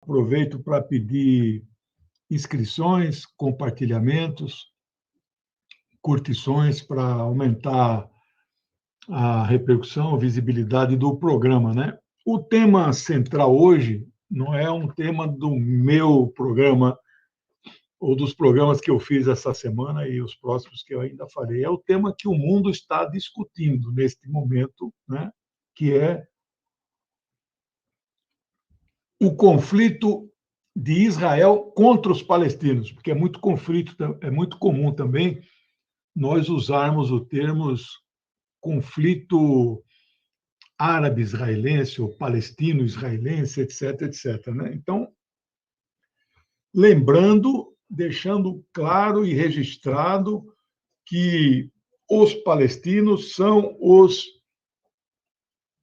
Aproveito para pedir inscrições, compartilhamentos, curtições para aumentar a repercussão, a visibilidade do programa, né? O tema central hoje não é um tema do meu programa ou dos programas que eu fiz essa semana e os próximos que eu ainda farei. É o tema que o mundo está discutindo neste momento, né? Que é o conflito de Israel contra os palestinos, porque é muito conflito, é muito comum também nós usarmos o termo conflito árabe-israelense ou palestino-israelense, etc, etc, né? Então, lembrando, deixando claro e registrado que os palestinos são os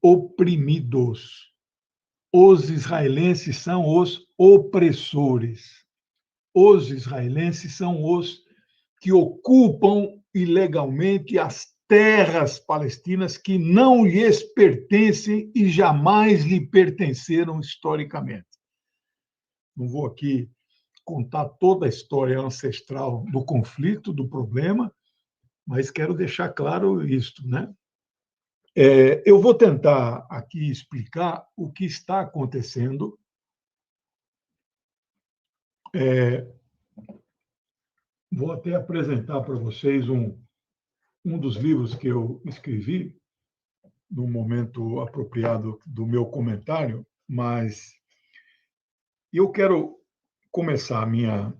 oprimidos, os israelenses são os opressores, os israelenses são os que ocupam ilegalmente as terras palestinas que não lhes pertencem e jamais lhe pertenceram historicamente. Não vou aqui contar toda a história ancestral do conflito, do problema, mas quero deixar claro isto, né? Eu vou tentar aqui explicar o que está acontecendo. Vou até apresentar para vocês um dos livros que eu escrevi no momento apropriado do meu comentário, mas eu quero começar a minha.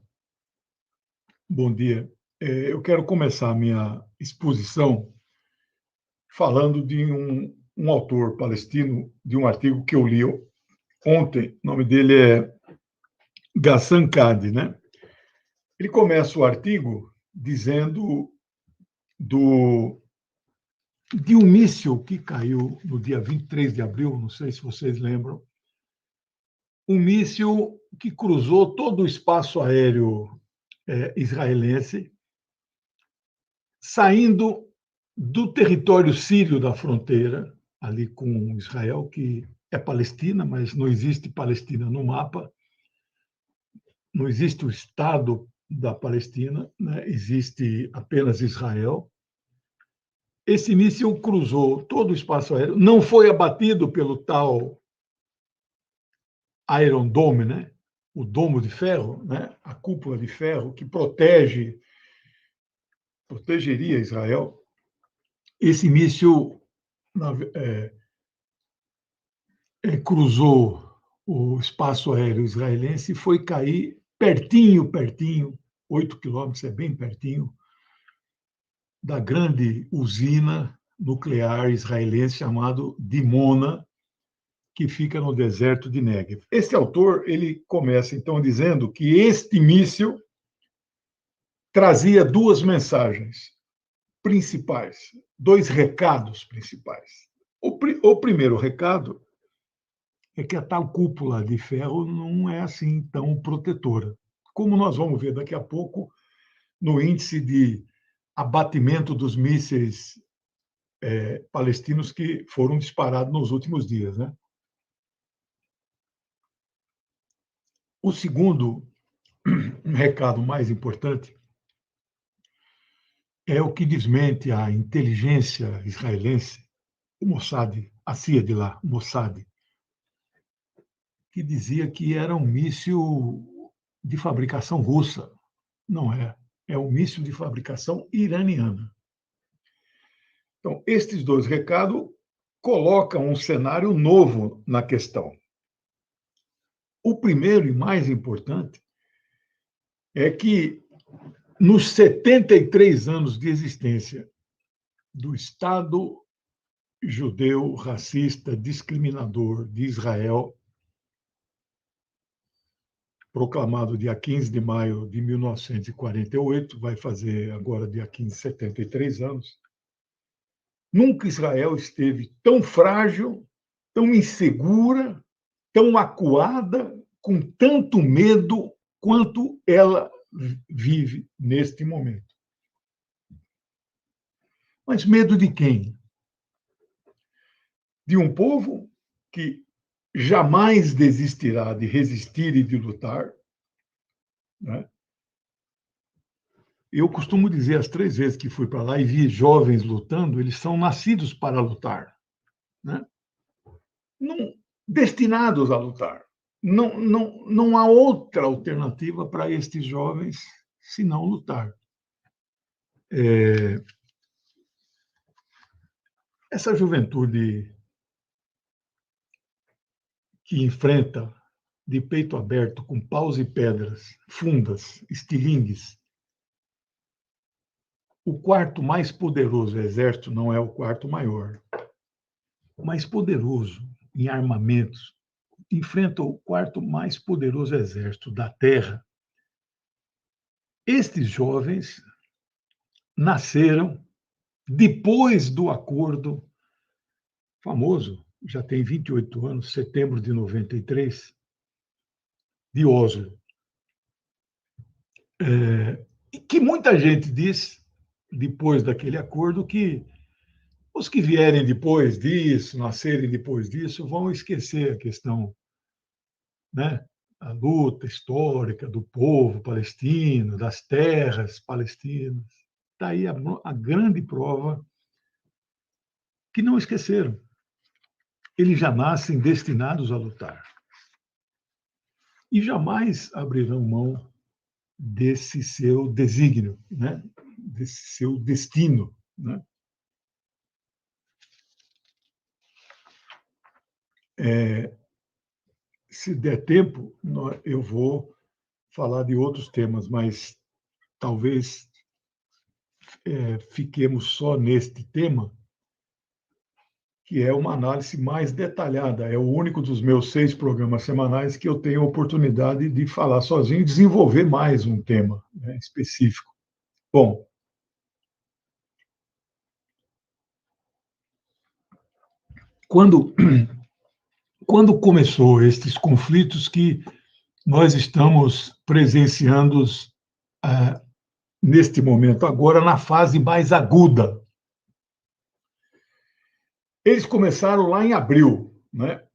Bom dia. Eu quero começar a minha exposição falando de um autor palestino, de um artigo que eu li ontem. O nome dele é Ghassan Kadi, né? Ele começa o artigo dizendo de um míssil que caiu no dia 23 de abril, não sei se vocês lembram, um míssil que cruzou todo o espaço aéreo israelense, saindo do território sírio da fronteira, ali com Israel, que é Palestina, mas não existe Palestina no mapa, não existe o Estado da Palestina, né? Existe apenas Israel. Esse míssil cruzou todo o espaço aéreo, não foi abatido pelo tal Iron Dome, né? O domo de ferro, né? A cúpula de ferro que protegeria Israel. Esse míssil cruzou o espaço aéreo israelense e foi cair pertinho, 8 quilômetros, é bem pertinho, da grande usina nuclear israelense chamado Dimona, que fica no deserto de Negev. Esse autor ele começa então dizendo que este míssil trazia duas mensagens principais, dois recados principais. O primeiro recado é que a tal cúpula de ferro não é assim tão protetora. Como nós vamos ver daqui a pouco no índice de abatimento dos mísseis palestinos que foram disparados nos últimos dias, né? O segundo, um recado mais importante, é o que desmente a inteligência israelense, o Mossad, a CIA de lá, o Mossad, que dizia que era um míssil de fabricação russa. Não é. É um míssil de fabricação iraniana. Então, estes dois recados colocam um cenário novo na questão. O primeiro e mais importante é que, nos 73 anos de existência do Estado judeu, racista, discriminador de Israel, proclamado dia 15 de maio de 1948, vai fazer agora dia 15, 73 anos, nunca Israel esteve tão frágil, tão insegura, tão acuada, com tanto medo quanto ela vive neste momento. Mas medo de quem? De um povo que jamais desistirá de resistir e de lutar, né? Eu costumo dizer, as 3 vezes que fui para lá e vi jovens lutando, eles são nascidos para lutar, né? Não, destinados a lutar. Não há outra alternativa para estes jovens senão lutar. Essa juventude que enfrenta de peito aberto, com paus e pedras, fundas, estilingues, o quarto mais poderoso exército não é o quarto maior, o mais poderoso em armamentos, enfrenta o quarto mais poderoso exército da Terra. Estes jovens nasceram depois do acordo famoso, já tem 28 anos, setembro de 93, de Oslo. E que muita gente diz, depois daquele acordo, que os que vierem depois disso, nascerem depois disso, vão esquecer a questão, né? A luta histórica do povo palestino, das terras palestinas. Está aí a grande prova que não esqueceram. Eles já nascem destinados a lutar. E jamais abrirão mão desse seu desígnio, né? Desse seu destino, né? Se der tempo, eu vou falar de outros temas, mas talvez fiquemos só neste tema, que é uma análise mais detalhada. É o único dos meus 6 programas semanais que eu tenho a oportunidade de falar sozinho e desenvolver mais um tema, né, específico. Bom, quando, quando começou estes conflitos que nós estamos presenciando neste momento agora, na fase mais aguda. Eles começaram lá em abril, né?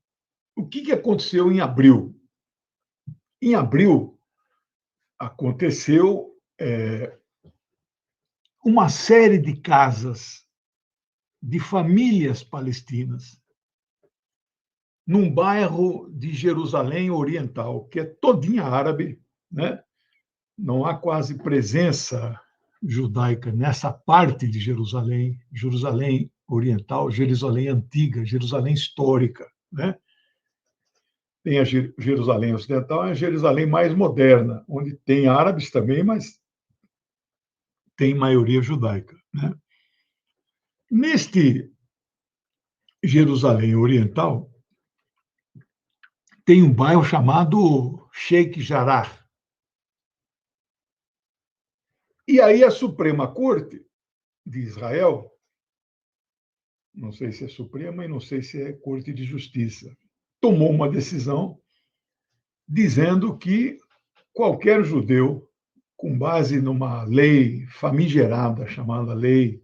O que aconteceu em abril? Em abril, aconteceu uma série de casas de famílias palestinas num bairro de Jerusalém Oriental, que é todinha árabe, né? Não há quase presença judaica nessa parte de Jerusalém, Jerusalém Oriental, Jerusalém Antiga, Jerusalém Histórica, né? Tem a Jerusalém Ocidental, a Jerusalém mais moderna, onde tem árabes também, mas tem maioria judaica, né? Neste Jerusalém Oriental, tem um bairro chamado Sheikh Jarrah. E aí a Suprema Corte de Israel, não sei se é Suprema e não sei se é Corte de Justiça, tomou uma decisão dizendo que qualquer judeu, com base numa lei famigerada chamada lei,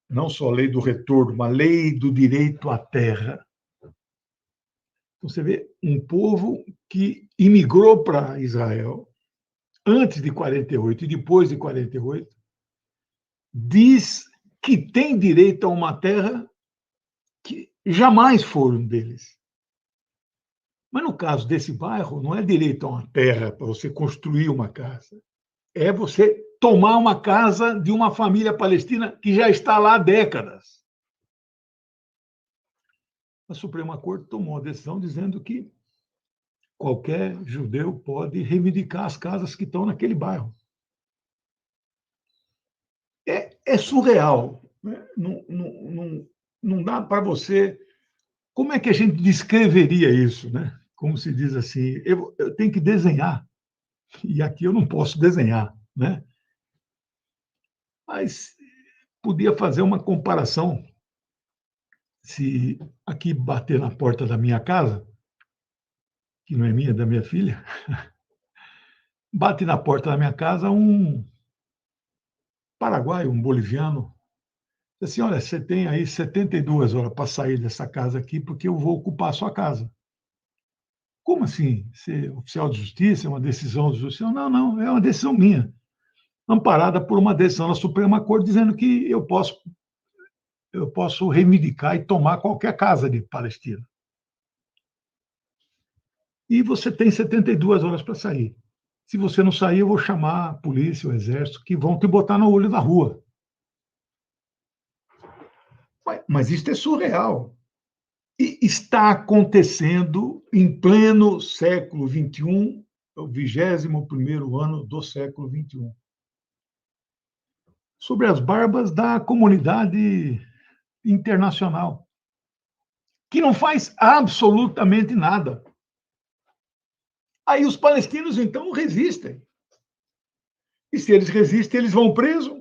não só a lei do retorno, mas a lei do direito à terra. Então, você vê um povo que imigrou para Israel antes de 48 e depois de 48, diz que tem direito a uma terra que jamais foram deles. Mas no caso desse bairro, não é direito a uma terra para você construir uma casa. É você tomar uma casa de uma família palestina que já está lá há décadas. A Suprema Corte tomou a decisão dizendo que qualquer judeu pode reivindicar as casas que estão naquele bairro. É surreal, né? Não dá para você. Como é que a gente descreveria isso, né? Como se diz assim, eu tenho que desenhar, e aqui eu não posso desenhar, né? Mas podia fazer uma comparação. Se aqui bater na porta da minha casa, que não é minha, é da minha filha, bate na porta da minha casa um paraguaio, um boliviano, Assim, olha, você tem aí 72 horas para sair dessa casa aqui, porque eu vou ocupar a sua casa. Como assim? Ser oficial de justiça é uma decisão de justiça? Não, não, é uma decisão minha, amparada por uma decisão da Suprema Corte dizendo que eu posso reivindicar e tomar qualquer casa de Palestina. E você tem 72 horas para sair. Se você não sair, eu vou chamar a polícia, o exército, que vão te botar no olho da rua. Mas isso é surreal. E está acontecendo em pleno século XXI, o 21º ano do século XXI. Sobre as barbas da comunidade internacional, que não faz absolutamente nada. Aí os palestinos, então, resistem. E se eles resistem, eles vão presos.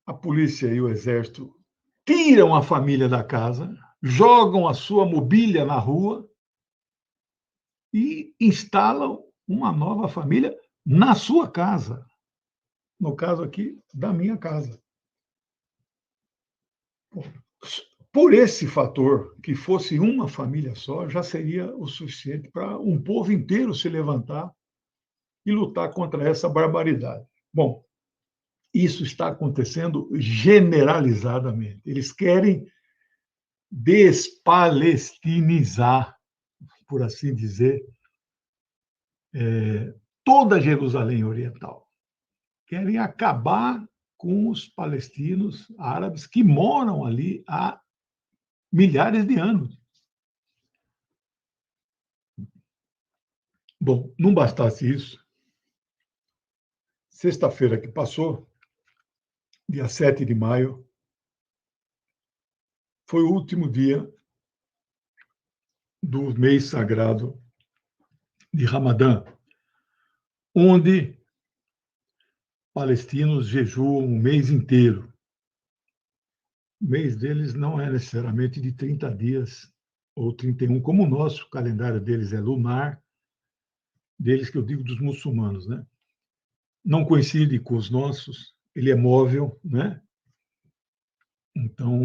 A polícia e o exército tiram a família da casa, jogam a sua mobília na rua e instalam uma nova família na sua casa. No caso aqui, da minha casa. Por esse fator, que fosse uma família só, já seria o suficiente para um povo inteiro se levantar e lutar contra essa barbaridade. Bom, isso está acontecendo generalizadamente. Eles querem despalestinizar, por assim dizer, toda Jerusalém Oriental. Querem acabar com os palestinos árabes que moram ali há milhares de anos. Bom, não bastasse isso, sexta-feira que passou, dia 7 de maio, foi o último dia do mês sagrado de Ramadã, onde palestinos jejuam um mês inteiro. O mês deles não é necessariamente de 30 dias ou 31, como o nosso, o calendário deles é lunar, deles que eu digo dos muçulmanos, né? Não coincide com os nossos, ele é móvel, né? Então,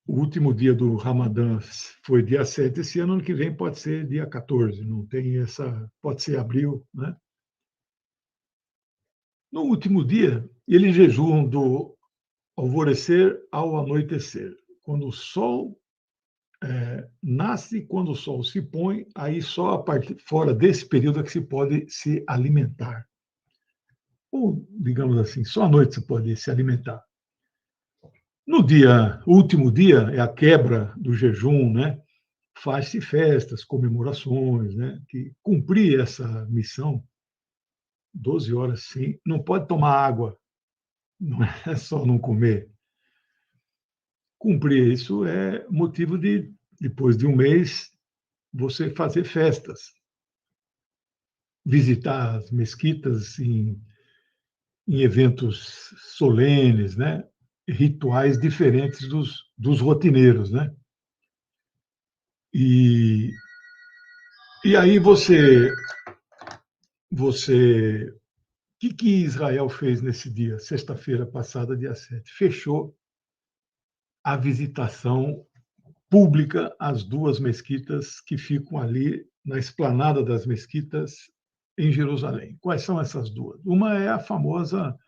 o último dia do Ramadã foi dia 7, esse ano que vem pode ser dia 14, não tem essa, pode ser abril, né? No último dia, eles jejuam do alvorecer ao anoitecer. Quando o sol nasce, quando o sol se põe, aí só a partir fora desse período é que se pode se alimentar. Ou, digamos assim, só à noite se pode se alimentar. No dia, último dia, é a quebra do jejum, né? Faz-se festas, comemorações, né? Que cumprir essa missão, 12 horas sim, não pode tomar água, não é só não comer. Cumprir isso é motivo de, depois de um mês, você fazer festas, visitar as mesquitas em eventos solenes, né? Rituais diferentes dos rotineiros, né? E, e aí o que Israel fez nesse dia, sexta-feira passada, dia 7? Fechou a visitação pública às duas mesquitas que ficam ali na esplanada das mesquitas em Jerusalém. Quais são essas duas? Uma é a famosa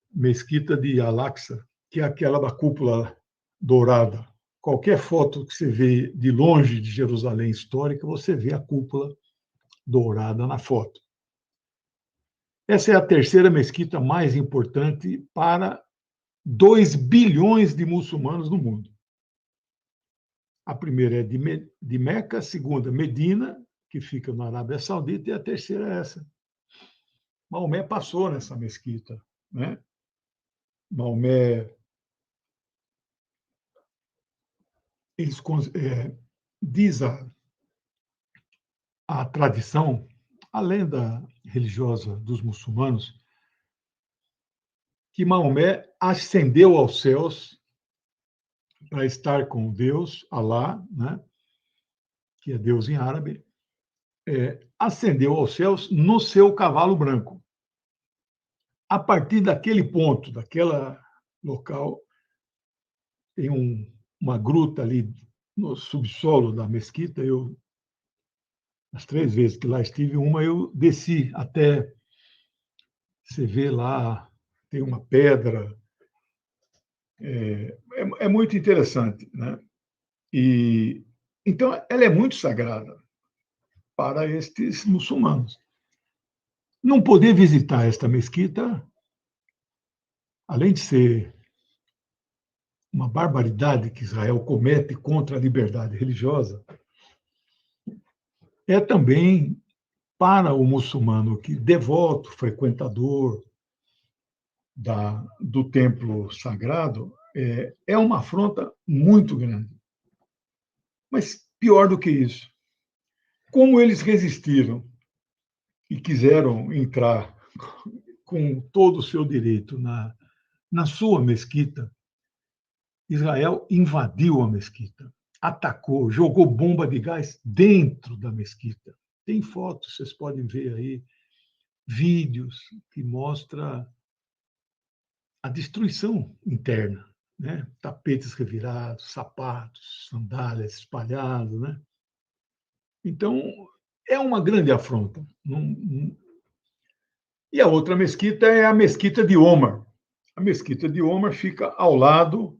mesquita de Al-Aqsa, que é aquela da cúpula dourada. Qualquer foto que você vê de longe de Jerusalém histórica, você vê a cúpula dourada na foto. Essa é a terceira mesquita mais importante para 2 bilhões de muçulmanos no mundo. A primeira é de Meca, a segunda, Medina, que fica na Arábia Saudita, e a terceira é essa. Maomé passou nessa mesquita, né? Maomé, eles, diz a tradição, a lenda religiosa dos muçulmanos, que Maomé ascendeu aos céus para estar com Deus, Alá, né? Que é Deus em árabe, ascendeu aos céus no seu cavalo branco. a partir daquele ponto, daquela local, tem uma gruta ali no subsolo da mesquita. As 3 vezes que lá estive, uma eu desci até, você vê lá, tem uma pedra, é muito interessante, né? E então ela é muito sagrada para estes muçulmanos. Não poder visitar esta mesquita, além de ser uma barbaridade que Israel comete contra a liberdade religiosa, é também para o muçulmano que devoto, frequentador do templo sagrado, é uma afronta muito grande. Mas pior do que isso, como eles resistiram e quiseram entrar com todo o seu direito na sua mesquita, Israel invadiu a mesquita, atacou, jogou bomba de gás dentro da mesquita. Tem fotos, vocês podem ver aí, vídeos que mostram a destruição interna, né? Tapetes revirados, sapatos, sandálias espalhados, né? Então, é uma grande afronta. E a outra mesquita é a mesquita de Omar. A mesquita de Omar fica ao lado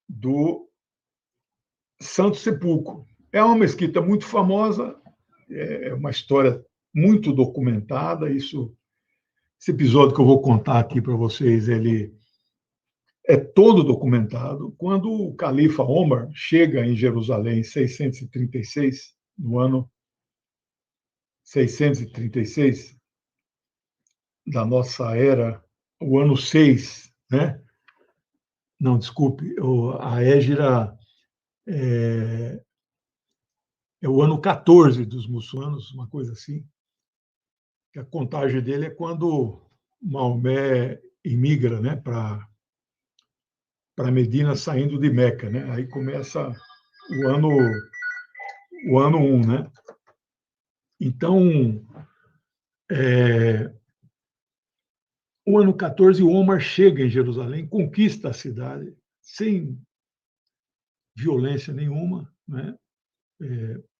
do Santo Sepulcro. É uma mesquita muito famosa, é uma história muito documentada. Esse episódio que eu vou contar aqui para vocês, ele é todo documentado. Quando o califa Omar chega em Jerusalém em 636, no ano 636 da nossa era, o ano 6, né? Não, desculpe, a Hégira é o ano 14 dos muçulmanos, uma coisa assim. A contagem dele é quando Maomé imigra, né, para Medina, saindo de Meca, né? Aí começa o ano 1, né? Então, o ano 14, Omar chega em Jerusalém, conquista a cidade sem violência nenhuma, né?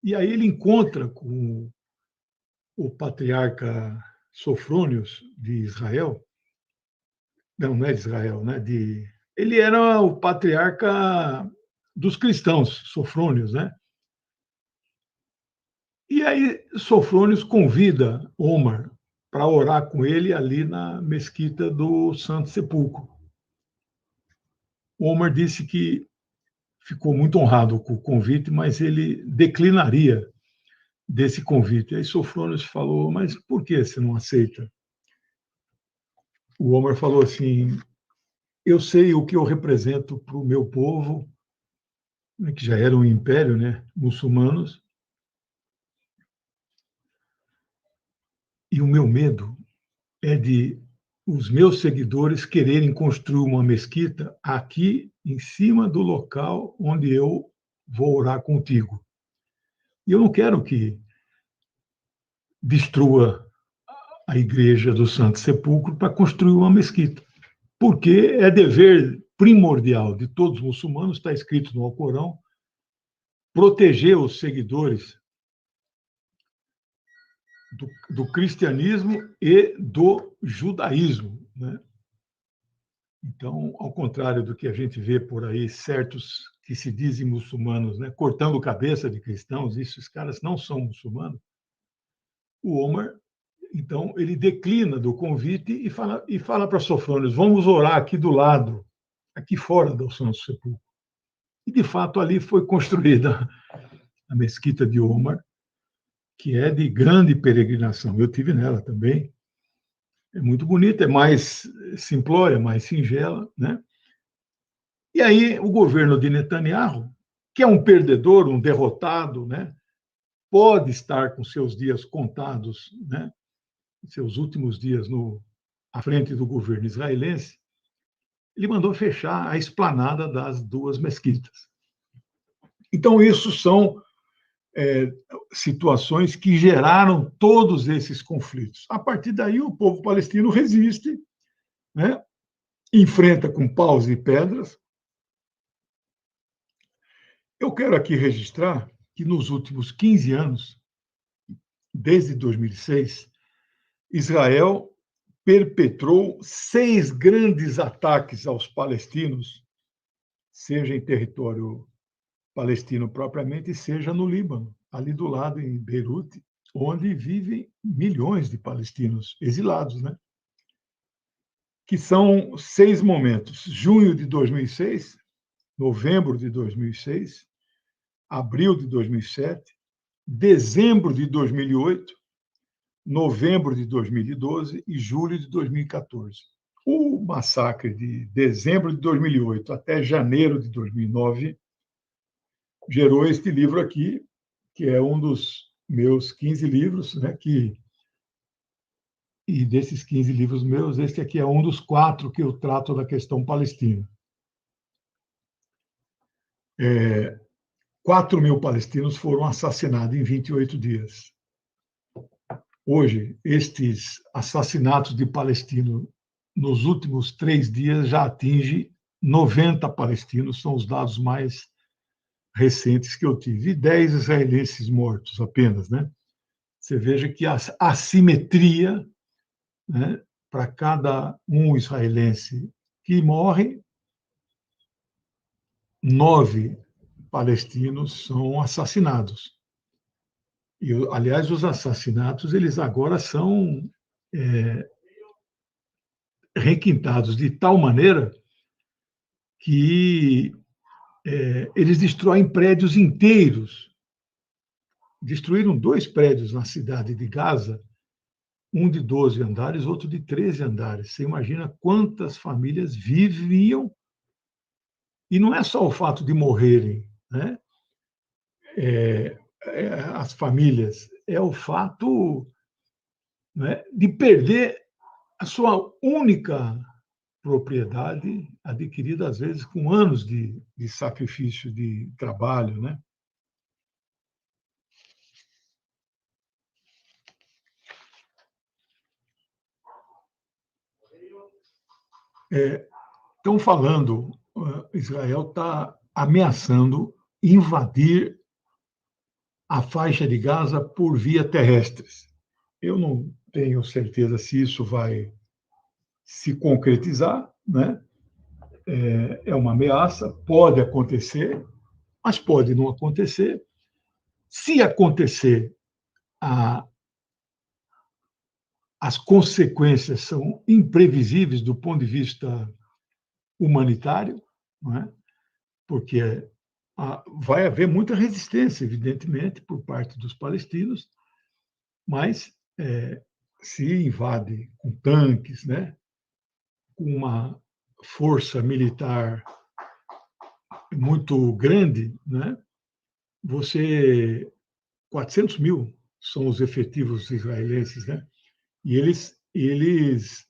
E aí ele encontra com o patriarca Sofrônios de Israel. Não é de Israel, né? Ele era o patriarca dos cristãos, Sofrônios, né? E aí Sofrônios convida Omar para orar com ele ali na mesquita do Santo Sepulcro. Omar disse que ficou muito honrado com o convite, mas ele declinaria desse convite. Aí Sofrônios falou: mas por que você não aceita? O Omar falou assim: eu sei o que eu represento para o meu povo, né, que já era um império, né, muçulmanos, e o meu medo é de os meus seguidores quererem construir uma mesquita aqui em cima do local onde eu vou orar contigo. E eu não quero que destrua a igreja do Santo Sepulcro para construir uma mesquita, porque é dever primordial de todos os muçulmanos, está escrito no Alcorão, proteger os seguidores do cristianismo e do judaísmo, né? Então, ao contrário do que a gente vê por aí, certos que se dizem muçulmanos, né, cortando cabeça de cristãos, esses caras não são muçulmanos. O Omar, então, ele declina do convite e fala para Sofrônios: vamos orar aqui do lado, aqui fora do Santo Sepulcro. E, de fato, ali foi construída a mesquita de Omar, que é de grande peregrinação. Eu tive nela também. É muito bonita, é mais simplória, mais singela, né? E aí o governo de Netanyahu, que é um perdedor, um derrotado, né, pode estar com seus dias contados, né, seus últimos dias à frente do governo israelense. Ele mandou fechar a esplanada das duas mesquitas. Então, isso são situações que geraram todos esses conflitos. A partir daí, o povo palestino resiste né? Enfrenta com paus e pedras. Eu quero aqui registrar que nos últimos 15 anos, desde 2006, Israel perpetrou 6 grandes ataques aos palestinos, seja em território palestino propriamente, seja no Líbano, ali do lado, em Beirute, onde vivem milhões de palestinos exilados, né? Que são 6 momentos: junho de 2006, novembro de 2006, abril de 2007, dezembro de 2008, novembro de 2012 e julho de 2014. O massacre de dezembro de 2008 até janeiro de 2009 gerou este livro aqui, que é um dos meus 15 livros, né, e desses 15 livros meus, este aqui é um dos 4 que eu trato da questão palestina. 4.000 palestinos foram assassinados em 28 dias. Hoje, estes assassinatos de palestinos nos últimos 3 dias já atinge 90 palestinos, são os dados mais recentes que eu tive, e 10 israelenses mortos apenas, né? Você veja que a assimetria, né, para cada um israelense que morre, 9 palestinos são assassinados. E, aliás, os assassinatos, eles agora são requintados de tal maneira que eles destroem prédios inteiros. Destruíram 2 prédios na cidade de Gaza, um de 12 andares, outro de 13 andares. Você imagina quantas famílias viviam. E não é só o fato de morrerem, né? As famílias, é o fato, né, de perder a sua única propriedade, adquirida às vezes com anos de sacrifício, de trabalho, né? Estão falando, Israel está ameaçando invadir a faixa de Gaza por via terrestres. Eu não tenho certeza se isso vai se concretizar, né? É uma ameaça, pode acontecer, mas pode não acontecer. Se acontecer, as consequências são imprevisíveis do ponto de vista humanitário, não é? Porque vai haver muita resistência, evidentemente, por parte dos palestinos, mas se invade com tanques, né, com uma força militar muito grande, né, 400.000 são os efetivos israelenses, né, e eles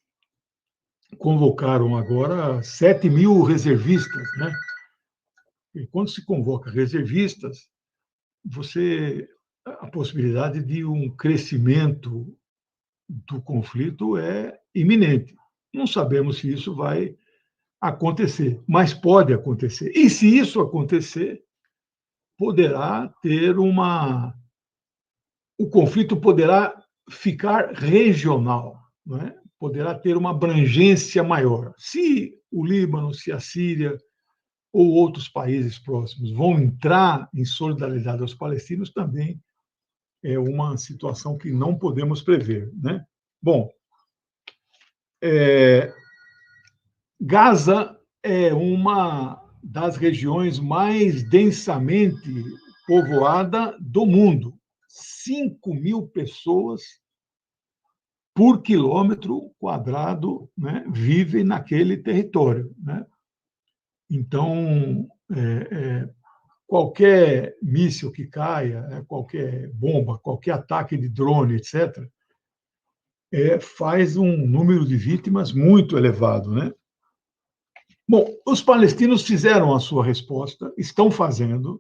convocaram agora 7.000 reservistas, né? E quando se convoca reservistas, a possibilidade de um crescimento do conflito é iminente. Não sabemos se isso vai acontecer, mas pode acontecer. E se isso acontecer, poderá ter o conflito poderá ficar regional, não é? Poderá ter uma abrangência maior. Se o Líbano, se a Síria ou outros países próximos vão entrar em solidariedade aos palestinos, também é uma situação que não podemos prever, né? Bom, Gaza é uma das regiões mais densamente povoada do mundo. 5.000 pessoas por quilômetro quadrado, né, vivem naquele território, né? Então, qualquer míssil que caia, né, qualquer bomba, qualquer ataque de drone, etc., faz um número de vítimas muito elevado, né? Bom, os palestinos fizeram a sua resposta, estão fazendo,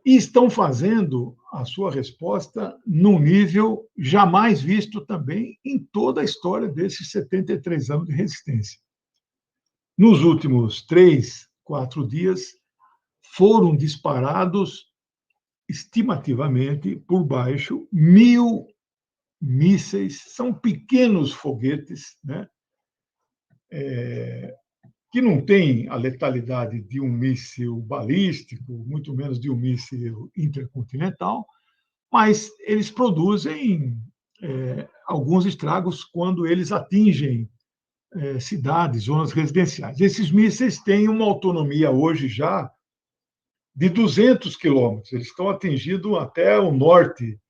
e estão fazendo a sua resposta num nível jamais visto também em toda a história desses 73 anos de resistência. Nos últimos 3, 4 dias, foram disparados, estimativamente, por baixo, 1.000 mísseis, são pequenos foguetes, né? Que não têm a letalidade de um míssil balístico, muito menos de um míssil intercontinental, mas eles produzem alguns estragos quando eles atingem cidades, zonas residenciais. Esses mísseis têm uma autonomia hoje já de 200 quilômetros. Eles estão atingindo até o norte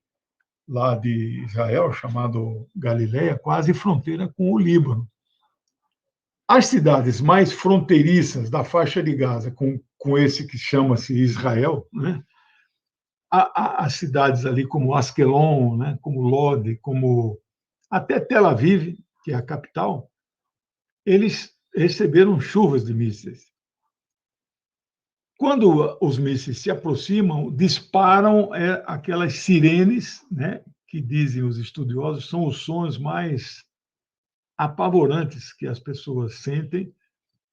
lá de Israel, chamado Galileia, quase fronteira com o Líbano. As cidades mais fronteiriças da faixa de Gaza, com esse que chama-se Israel, né? As cidades ali como Askelon, né? Como Lod, como até Tel Aviv, que é a capital, eles receberam chuvas de mísseis. Quando os mísseis se aproximam, disparam aquelas sirenes, né? Que dizem os estudiosos são os sons mais apavorantes que as pessoas sentem,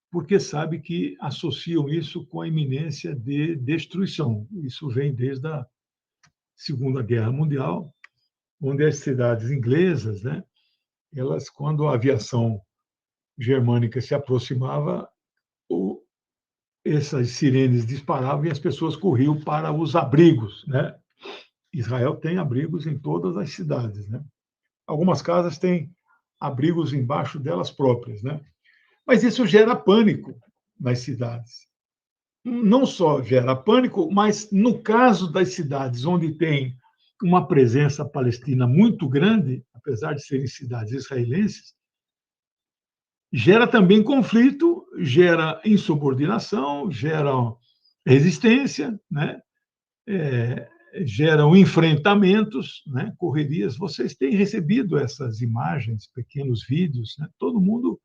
porque sabe que associam isso com a iminência de destruição. Isso vem desde a Segunda Guerra Mundial, onde as cidades inglesas, né, elas, quando a aviação germânica se aproximava, essas sirenes disparavam e as pessoas corriam para os abrigos, né? Israel tem abrigos em todas as cidades, né? Algumas casas têm abrigos embaixo delas próprias, né? Mas isso gera pânico nas cidades. Não só gera pânico, mas no caso das cidades onde tem uma presença palestina muito grande, apesar de serem cidades israelenses, gera também conflito, gera insubordinação, gera resistência, né? Geram enfrentamentos, né? Correrias. Vocês têm recebido essas imagens, pequenos vídeos, né? Todo mundo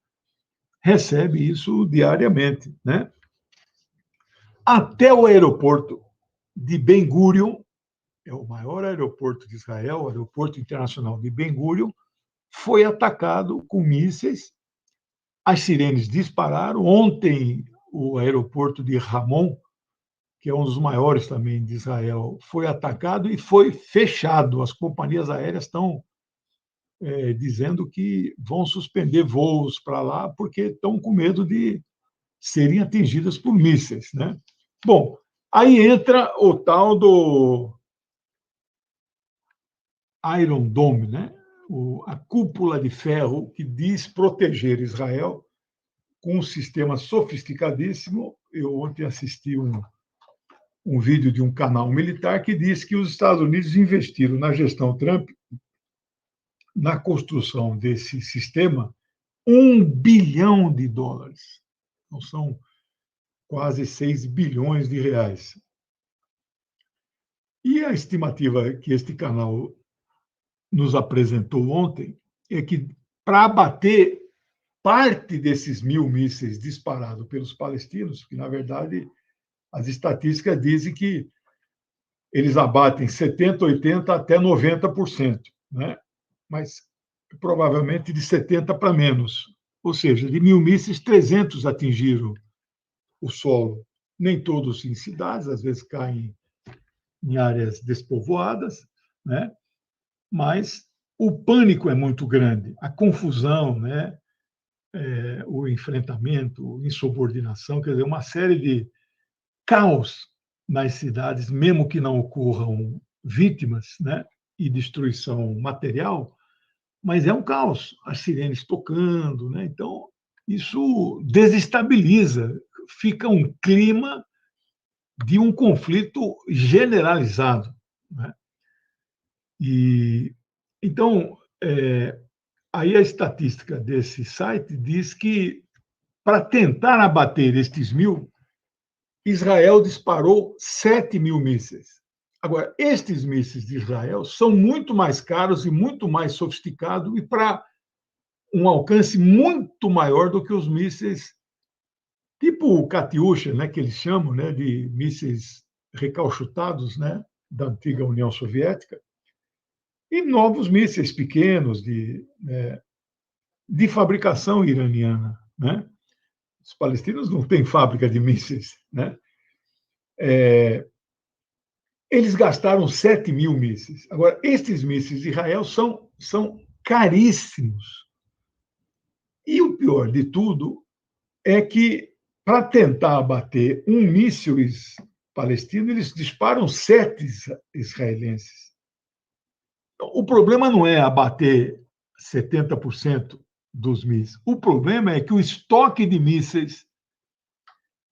recebe isso diariamente, né? Até o aeroporto de Ben Gurion, é o maior aeroporto de Israel, o aeroporto internacional de Ben Gurion, foi atacado com mísseis. As sirenes dispararam. Ontem, o aeroporto de Ramon, que é um dos maiores também de Israel, foi atacado e foi fechado. As companhias aéreas estão dizendo que vão suspender voos para lá porque estão com medo de serem atingidas por mísseis, né? Bom, aí entra o tal do Iron Dome, né? A cúpula de ferro que diz proteger Israel com um sistema sofisticadíssimo. Eu ontem assisti um vídeo de um canal militar que diz que os Estados Unidos investiram na gestão Trump, na construção desse sistema, $1 bilhão. Então, são quase 6 bilhões de reais. E a estimativa que este canal nos apresentou ontem é que, para abater parte desses 1.000 mísseis disparados pelos palestinos, que, na verdade, as estatísticas dizem que eles abatem 70%, 80% até 90%, né? Mas provavelmente de 70% para menos. Ou seja, de 1.000 mísseis, 300 atingiram o solo. Nem todos em cidades, às vezes caem em áreas despovoadas, né? Mas o pânico é muito grande, a confusão, né? O enfrentamento, insubordinação, quer dizer, uma série de caos nas cidades, mesmo que não ocorram vítimas, né? E destruição material, mas é um caos, as sirenes tocando, né? Então, isso desestabiliza, fica um clima de um conflito generalizado, né? E então, aí a estatística desse site diz que, para tentar abater estes 1.000, Israel disparou 7.000 mísseis. Agora, estes mísseis de Israel são muito mais caros e muito mais sofisticados e para um alcance muito maior do que os mísseis tipo o Katyusha, né, que eles chamam, né, de mísseis recalchutados, né, da antiga União Soviética, e novos mísseis pequenos de fabricação iraniana, né? Os palestinos não têm fábrica de mísseis, né? Eles gastaram 7 mil mísseis. Agora, estes mísseis de Israel são caríssimos. E o pior de tudo é que, para tentar abater um míssil palestino, eles disparam 7 israelenses. Então, o problema não é abater 70% dos mísseis. O problema é que o estoque de mísseis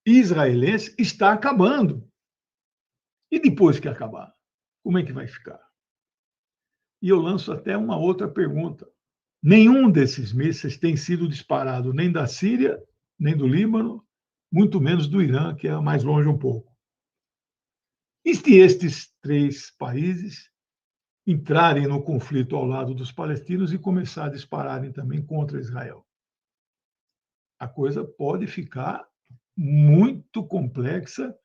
israelense está acabando. E depois que acabar, como é que vai ficar? E eu lanço até uma outra pergunta. Nenhum desses mísseis tem sido disparado nem da Síria, nem do Líbano, muito menos do Irã, que é mais longe um pouco. E se estes 3 países entrarem no conflito ao lado dos palestinos e começar a dispararem também contra Israel? A coisa pode ficar muito complexa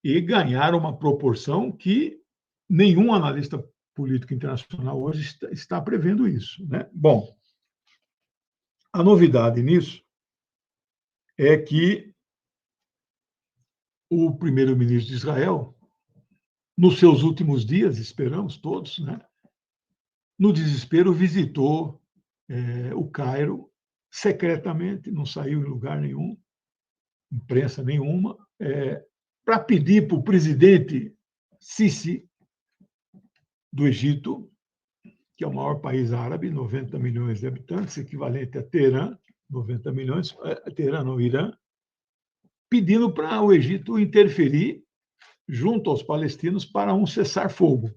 e ganhar uma proporção que nenhum analista político internacional hoje está prevendo isso, né? Bom, a novidade nisso é que o primeiro-ministro de Israel, nos seus últimos dias, esperamos todos, né, no desespero, visitou o Cairo secretamente, não saiu em lugar nenhum, imprensa nenhuma, para pedir para o presidente Sisi, do Egito, que é o maior país árabe, 90 milhões de habitantes, equivalente a Teherã, 90 milhões, Teherã não, Irã, pedindo para o Egito interferir junto aos palestinos para um cessar-fogo.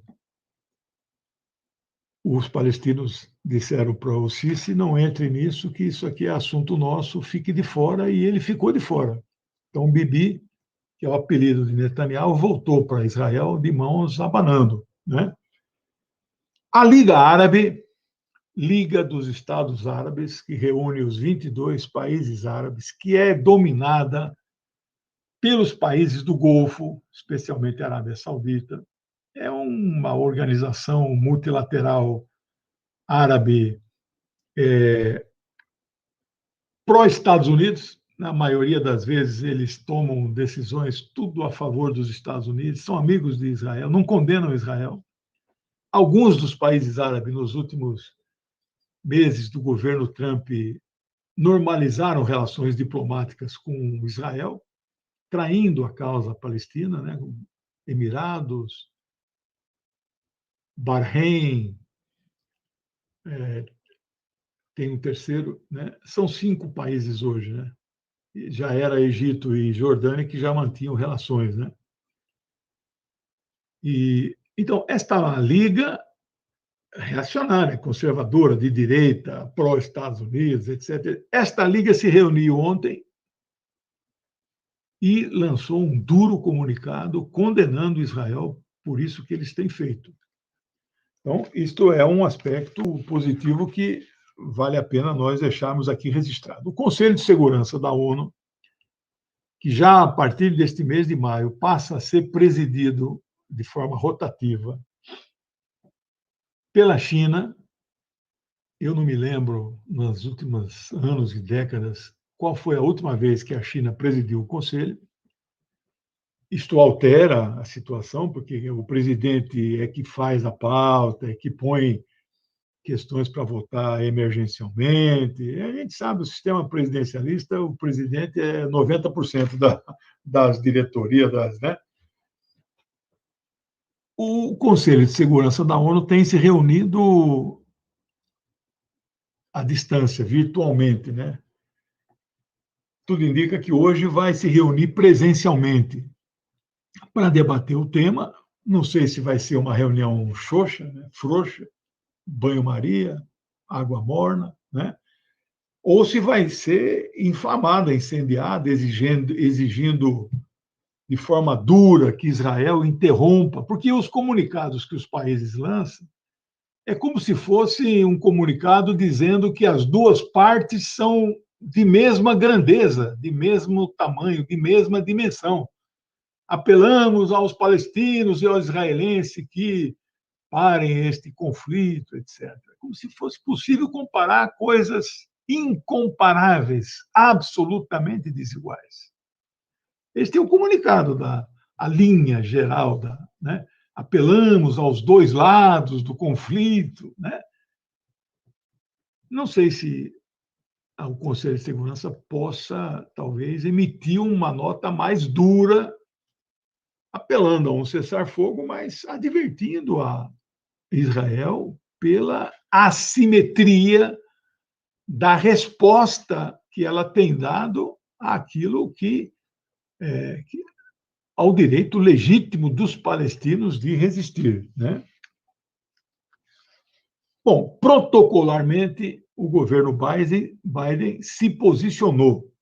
Os palestinos disseram para o Sisi: não entre nisso, que isso aqui é assunto nosso, fique de fora, e ele ficou de fora. Então, Bibi, que é o apelido de Netanyahu, voltou para Israel de mãos abanando, né? A Liga Árabe, Liga dos Estados Árabes, que reúne os 22 países árabes, que é dominada pelos países do Golfo, especialmente a Arábia Saudita, é uma organização multilateral árabe pró-Estados Unidos. Na maioria das vezes, eles tomam decisões tudo a favor dos Estados Unidos, são amigos de Israel, não condenam Israel. Alguns dos países árabes, nos últimos meses do governo Trump, normalizaram relações diplomáticas com Israel, traindo a causa palestina, né? Emirados, Bahrein, tem um terceiro, né? São 5 países hoje, né? Já era Egito e Jordânia que já mantinham relações, né? E então esta liga reacionária, conservadora, de direita, pró-Estados Unidos, etc. Esta liga se reuniu ontem e lançou um duro comunicado condenando Israel por isso que eles têm feito. Então, isto é um aspecto positivo que vale a pena nós deixarmos aqui registrado. O Conselho de Segurança da ONU, que já a partir deste mês de maio passa a ser presidido de forma rotativa pela China. Eu não me lembro, nos últimos anos e décadas, qual foi a última vez que a China presidiu o Conselho. Isto altera a situação, porque o presidente é que faz a pauta, é que põe questões para votar emergencialmente. A gente sabe, o sistema presidencialista, o presidente é 90% das diretorias, né? O Conselho de Segurança da ONU tem se reunido à distância, virtualmente, né? Tudo indica que hoje vai se reunir presencialmente para debater o tema. Não sei se vai ser uma reunião xoxa, né? Frouxa, banho-maria, água morna, né? Ou se vai ser inflamada, incendiada, exigindo de forma dura que Israel interrompa, porque os comunicados que os países lançam é como se fosse um comunicado dizendo que as duas partes são de mesma grandeza, de mesmo tamanho, de mesma dimensão. apelamos aos palestinos e aos israelenses que parem este conflito, etc. Como se fosse possível comparar coisas incomparáveis, absolutamente desiguais. Este é o comunicado a linha geral né? Apelamos aos dois lados do conflito, né? Não sei se o Conselho de Segurança possa, talvez, emitir uma nota mais dura, apelando a um cessar-fogo, mas advertindo a Israel pela assimetria da resposta que ela tem dado àquilo que ao direito legítimo dos palestinos de resistir, né? Bom, protocolarmente, o governo Biden se posicionou,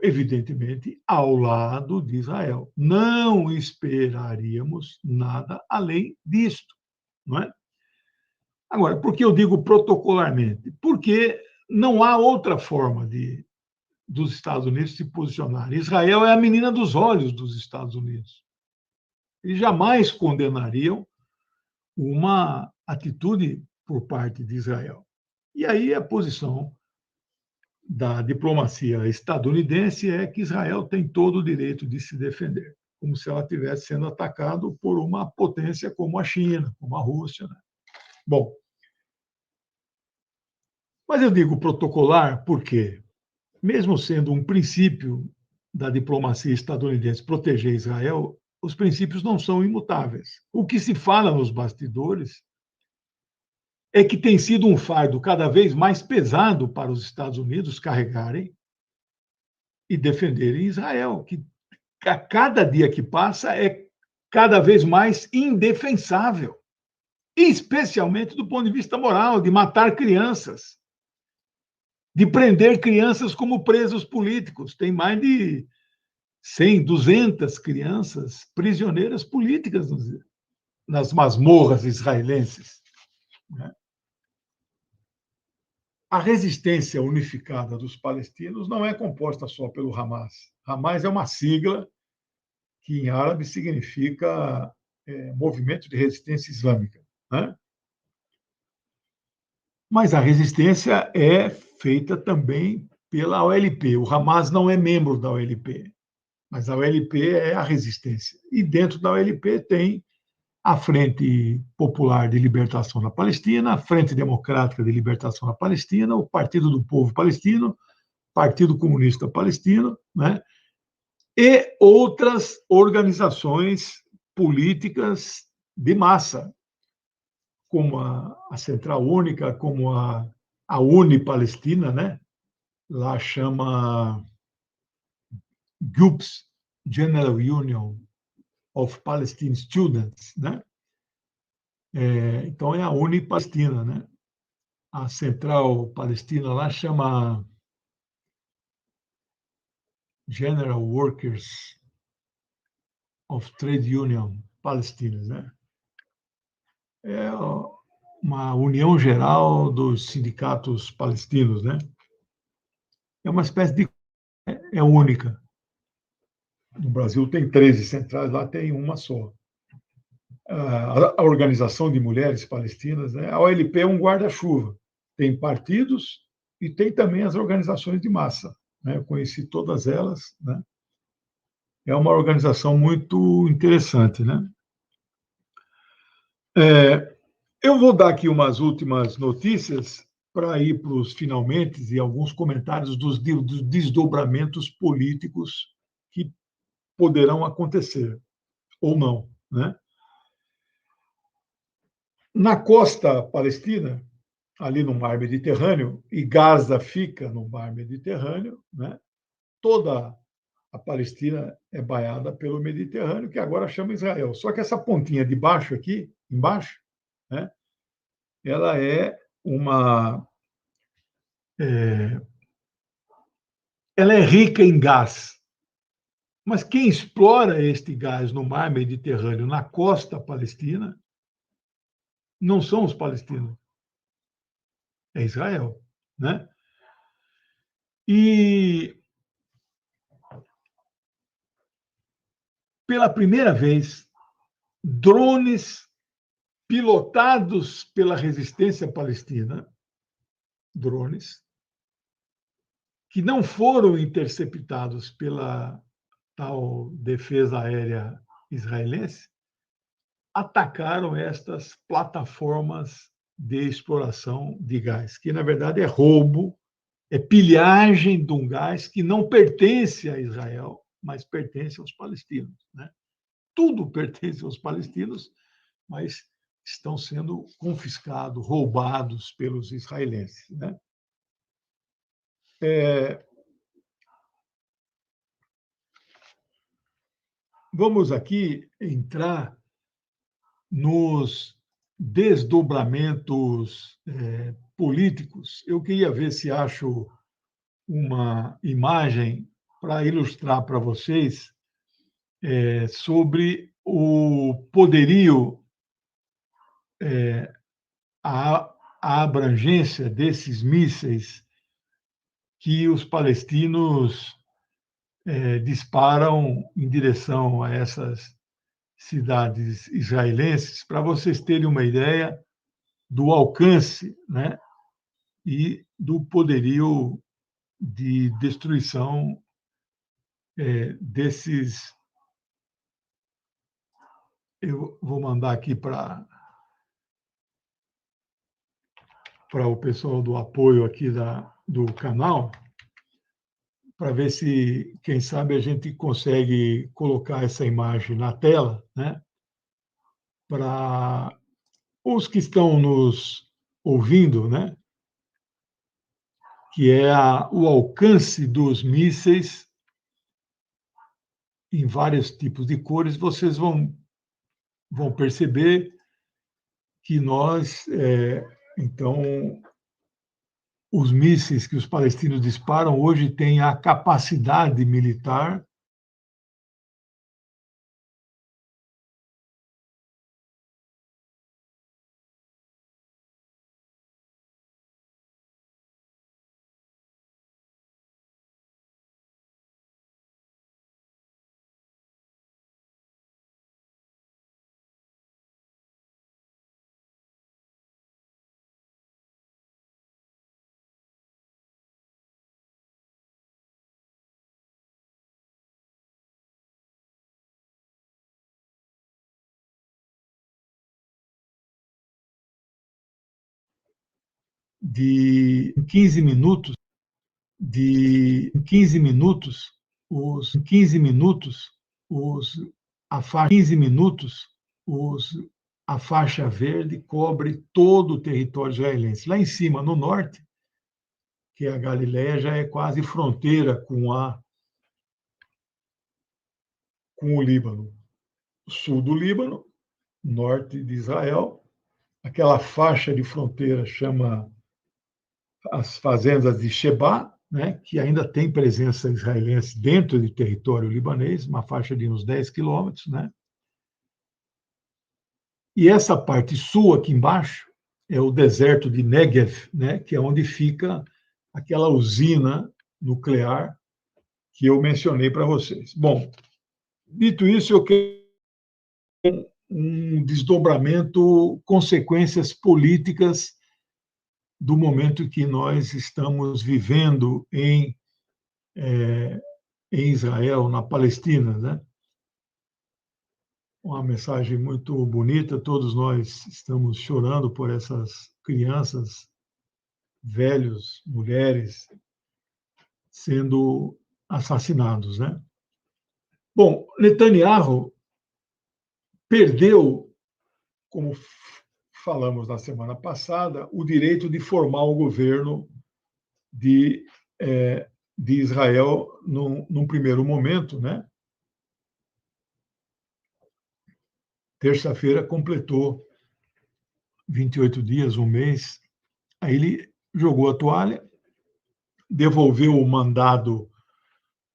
evidentemente, ao lado de Israel. Não esperaríamos nada além disto, não é? Agora, por que eu digo protocolarmente? Porque não há outra forma dos Estados Unidos se posicionar. Israel é a menina dos olhos dos Estados Unidos. Eles jamais condenariam uma atitude por parte de Israel. E aí a posição da diplomacia estadunidense é que Israel tem todo o direito de se defender, como se ela estivesse sendo atacada por uma potência como a China, como a Rússia, né? Bom, mas eu digo protocolar porque, mesmo sendo um princípio da diplomacia estadunidense proteger Israel, os princípios não são imutáveis. O que se fala nos bastidores é que tem sido um fardo cada vez mais pesado para os Estados Unidos carregarem e defenderem Israel, que a cada dia que passa é cada vez mais indefensável, especialmente do ponto de vista moral, de matar crianças, de prender crianças como presos políticos. Tem mais de 100, 200 crianças prisioneiras políticas nas masmorras israelenses, né? A resistência unificada dos palestinos não é composta só pelo Hamas. Hamas é uma sigla que em árabe significa Movimento de Resistência Islâmica, né? Mas a resistência é feita também pela OLP. O Hamas não é membro da OLP, mas a OLP é a resistência. E dentro da OLP tem a Frente Popular de Libertação da Palestina, a Frente Democrática de Libertação da Palestina, o Partido do Povo Palestino, Partido Comunista Palestino, né? E outras organizações políticas de massa, como a Central Única, como a Uni-Palestina, né? Lá chama GUPS, General Union of Palestine Students, né? Então é a Uni-Palestina, né? A Central Palestina lá chama General Workers of Trade Union Palestinas, né? É uma união geral dos sindicatos palestinos, né? É uma espécie de é única. No Brasil tem 13 centrais, lá tem uma só. A Organização de Mulheres Palestinas, né? A OLP é um guarda-chuva. Tem partidos e tem também as organizações de massa, né? Eu conheci todas elas, né? É uma organização muito interessante, né? Eu vou dar aqui umas últimas notícias para ir para os finalmente e alguns comentários dos desdobramentos políticos que poderão acontecer ou não, né? Na costa palestina, ali no Mar Mediterrâneo, e Gaza fica no Mar Mediterrâneo, né? Toda a Palestina é banhada pelo Mediterrâneo, que agora chama Israel. Só que essa pontinha de baixo aqui, embaixo, né? Ela é uma ela é rica em gás. Mas quem explora este gás no mar Mediterrâneo, na costa palestina, não são os palestinos, é Israel, né? E pela primeira vez, drones pilotados pela resistência palestina, drones, que não foram interceptados pela tal defesa aérea israelense, atacaram estas plataformas de exploração de gás, que na verdade é roubo, é pilhagem de um gás que não pertence a Israel, mas pertence aos palestinos, né? Tudo pertence aos palestinos, mas estão sendo confiscados, roubados pelos israelenses, né? Vamos aqui entrar nos desdobramentos políticos. Eu queria ver se acho uma imagem para ilustrar para vocês sobre o poderio, a abrangência desses mísseis que os palestinos disparam em direção a essas cidades israelenses, para vocês terem uma ideia do alcance, né, e do poderio de destruição desses. Eu vou mandar aqui para o pessoal do apoio aqui do canal, para ver se, quem sabe, a gente consegue colocar essa imagem na tela, né? Para os que estão nos ouvindo, né? Que é o alcance dos mísseis em vários tipos de cores. Vocês vão perceber que nós, então, os mísseis que os palestinos disparam hoje têm a capacidade militar de 15 minutos, de 15 minutos, os 15 minutos, os a faixa 15 minutos, os a faixa verde cobre todo o território israelense. Lá em cima, no norte, que é a Galileia, já é quase fronteira com o Líbano. Sul do Líbano, norte de Israel, aquela faixa de fronteira chama as fazendas de Sheba, né, que ainda tem presença israelense dentro do território libanês, uma faixa de uns 10 quilômetros, né? E essa parte sul aqui embaixo é o deserto de Negev, né, que é onde fica aquela usina nuclear que eu mencionei para vocês. Bom, dito isso, eu quero um desdobramento, consequências políticas do momento que nós estamos vivendo em Israel, na Palestina, né? Uma mensagem muito bonita. Todos nós estamos chorando por essas crianças, velhos, mulheres sendo assassinados, né? Bom, Netanyahu perdeu, como falamos na semana passada, o direito de formar o governo de, de Israel num primeiro momento, né? Terça-feira completou 28 dias, um mês. Aí ele jogou a toalha, devolveu o mandado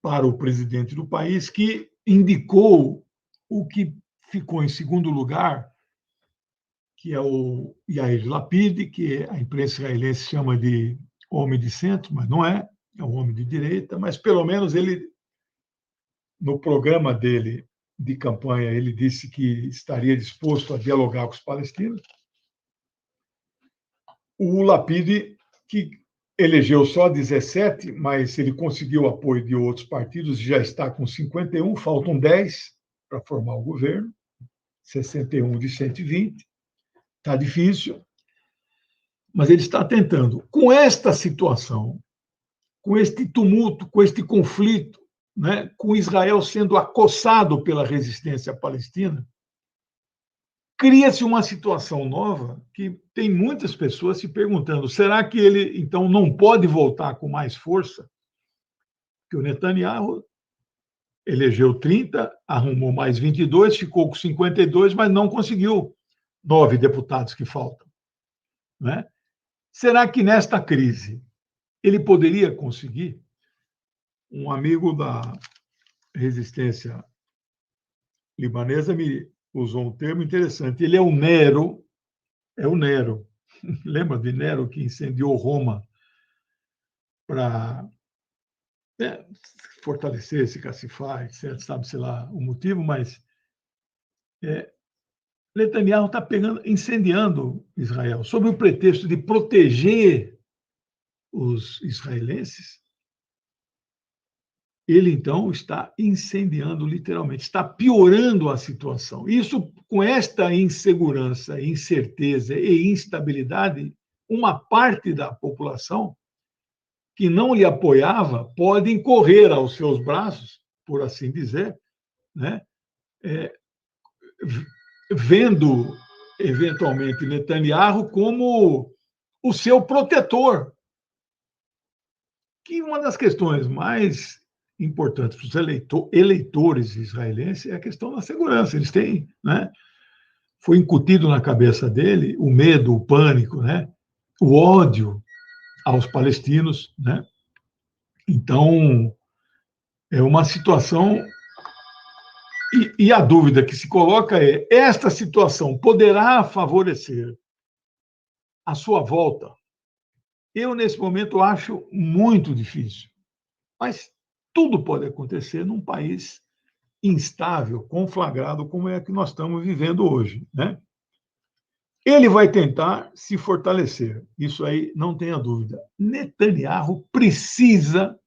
para o presidente do país, que indicou o que ficou em segundo lugar, que é o Yair Lapid, que a imprensa israelense chama de homem de centro, mas não é, é um homem de direita, mas pelo menos ele, no programa dele de campanha, ele disse que estaria disposto a dialogar com os palestinos. O Lapid, que elegeu só 17, mas ele conseguiu o apoio de outros partidos, já está com 51, faltam 10 para formar o governo, 61 de 120. Está difícil, mas ele está tentando. Com esta situação, com este tumulto, com este conflito, né, com Israel sendo acossado pela resistência palestina, cria-se uma situação nova que tem muitas pessoas se perguntando: será que ele, então, não pode voltar com mais força? Que o Netanyahu elegeu 30, arrumou mais 22, ficou com 52, mas não conseguiu 9 deputados que faltam. Né? Será que nesta crise ele poderia conseguir? Um amigo da resistência libanesa me usou um termo interessante. Ele é o Nero. Lembra de Nero que incendiou Roma para fortalecer, se cacifar, etc. Sabe-se lá o motivo, mas Netanyahu está incendiando Israel sob o pretexto de proteger os israelenses. Ele, então, está incendiando literalmente, está piorando a situação. Isso, com esta insegurança, incerteza e instabilidade, uma parte da população que não lhe apoiava podem correr aos seus braços, por assim dizer, né? Vendo, eventualmente, Netanyahu como o seu protetor. Que uma das questões mais importantes para os eleitores israelenses é a questão da segurança. Eles têm, né? Foi incutido na cabeça dele o medo, o pânico, né? O ódio aos palestinos, né? Então, é uma situação. E a dúvida que se coloca é: esta situação poderá favorecer a sua volta? Eu, nesse momento, acho muito difícil. Mas tudo pode acontecer num país instável, conflagrado, como é que nós estamos vivendo hoje, né? Ele vai tentar se fortalecer, isso aí não tenha dúvida. Netanyahu precisa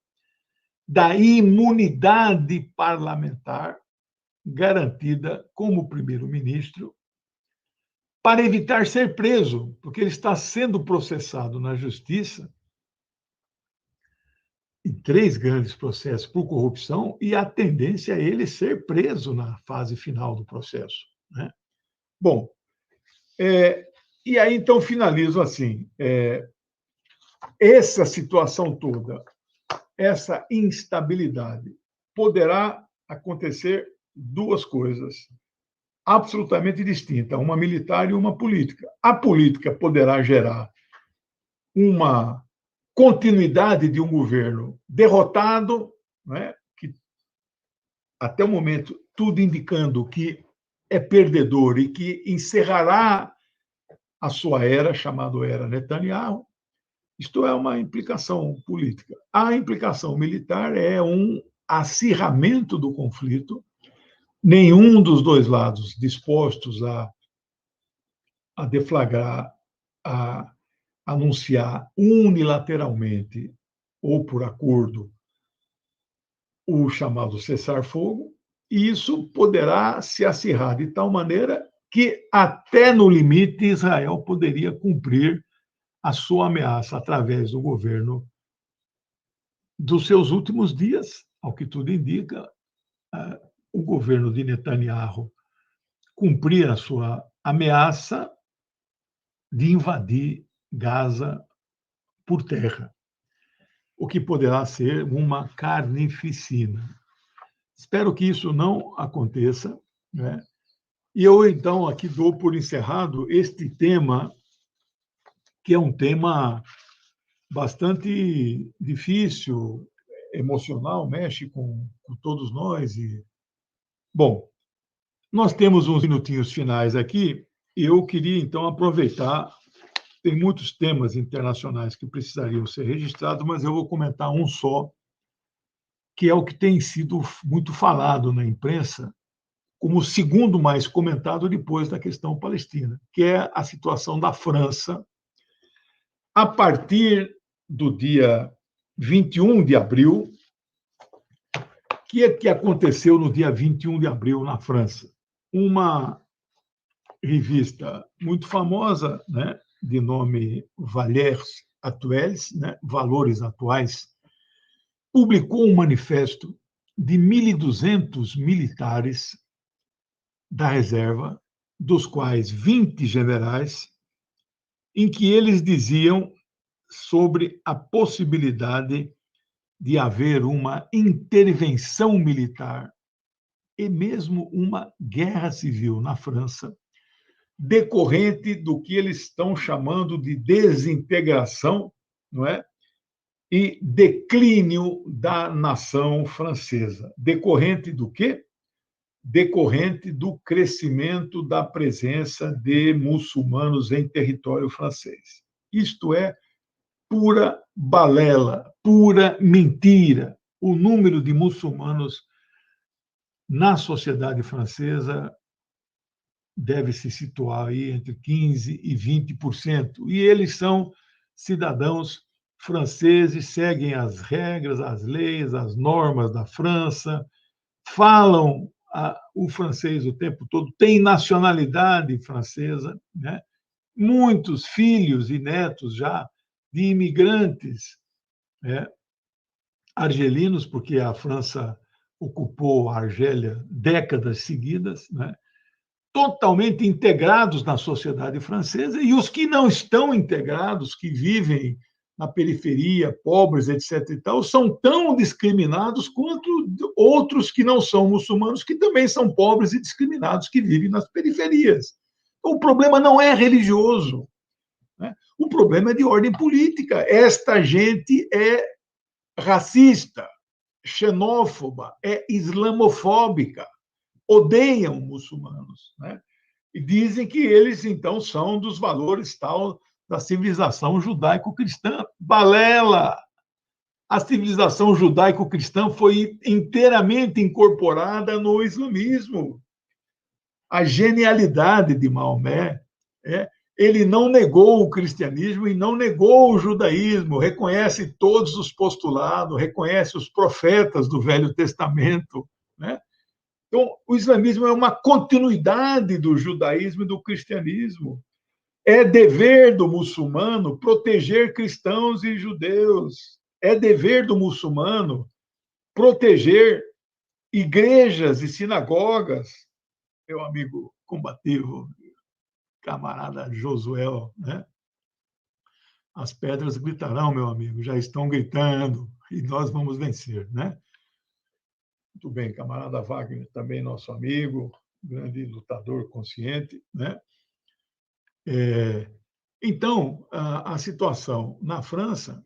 da imunidade parlamentar garantida como primeiro-ministro para evitar ser preso, porque ele está sendo processado na justiça em 3 grandes processos por corrupção e a tendência é ele ser preso na fase final do processo, né? Bom, e aí então finalizo assim: essa situação toda, essa instabilidade, poderá acontecer 2 coisas absolutamente distintas, uma militar e uma política. A política poderá gerar uma continuidade de um governo derrotado, né, que até o momento tudo indicando que é perdedor e que encerrará a sua era, chamada Era Netanyahu. Isto é uma implicação política. A implicação militar é um acirramento do conflito, nenhum dos 2 lados dispostos a deflagrar, a anunciar unilateralmente ou por acordo o chamado cessar-fogo, e isso poderá se acirrar de tal maneira que, até no limite, Israel poderia cumprir a sua ameaça através do governo dos seus últimos dias, ao que tudo indica. O governo de Netanyahu cumprir a sua ameaça de invadir Gaza por terra, o que poderá ser uma carnificina. Espero que isso não aconteça, né? E eu, então, aqui dou por encerrado este tema, que é um tema bastante difícil, emocional, mexe com todos nós. Bom, nós temos uns minutinhos finais aqui, e eu queria, então, aproveitar. Tem muitos temas internacionais que precisariam ser registrados, mas eu vou comentar um só, que é o que tem sido muito falado na imprensa, como o segundo mais comentado depois da questão palestina, que é a situação da França a partir do dia 21 de abril. O que é que aconteceu no dia 21 de abril na França? Uma revista muito famosa, né, de nome Valeurs Actuels, né, Valores Atuais, publicou um manifesto de 1.200 militares da reserva, dos quais 20 generais, em que eles diziam sobre a possibilidade de haver uma intervenção militar e mesmo uma guerra civil na França, decorrente do que eles estão chamando de desintegração, não é? E declínio da nação francesa. Decorrente do quê? Decorrente do crescimento da presença de muçulmanos em território francês. Isto é pura balela, pura mentira. O número de muçulmanos na sociedade francesa deve se situar aí entre 15% e 20%. E eles são cidadãos franceses, seguem as regras, as leis, as normas da França, falam o francês o tempo todo, têm nacionalidade francesa, né? Muitos filhos e netos já de imigrantes, né, argelinos, porque a França ocupou a Argélia décadas seguidas, né? Totalmente integrados na sociedade francesa, e os que não estão integrados, que vivem na periferia, pobres, etc. e tal, são tão discriminados quanto outros que não são muçulmanos, que também são pobres e discriminados, que vivem nas periferias. O problema não é religioso, né? O problema é de ordem política. Esta gente é racista, xenófoba, é islamofóbica, odeiam muçulmanos, né? E dizem que eles, então, são dos valores tal da civilização judaico-cristã. Balela! A civilização judaico-cristã foi inteiramente incorporada no islamismo. A genialidade de Maomé é ele não negou o cristianismo e não negou o judaísmo, reconhece todos os postulados, reconhece os profetas do Velho Testamento, né? Então, o islamismo é uma continuidade do judaísmo e do cristianismo. É dever do muçulmano proteger cristãos e judeus. É dever do muçulmano proteger igrejas e sinagogas. Meu amigo combativo, camarada Josué, né? As pedras gritarão, meu amigo, já estão gritando, e nós vamos vencer, né? Muito bem, camarada Wagner, também nosso amigo, grande lutador consciente, né? Então, a situação na França,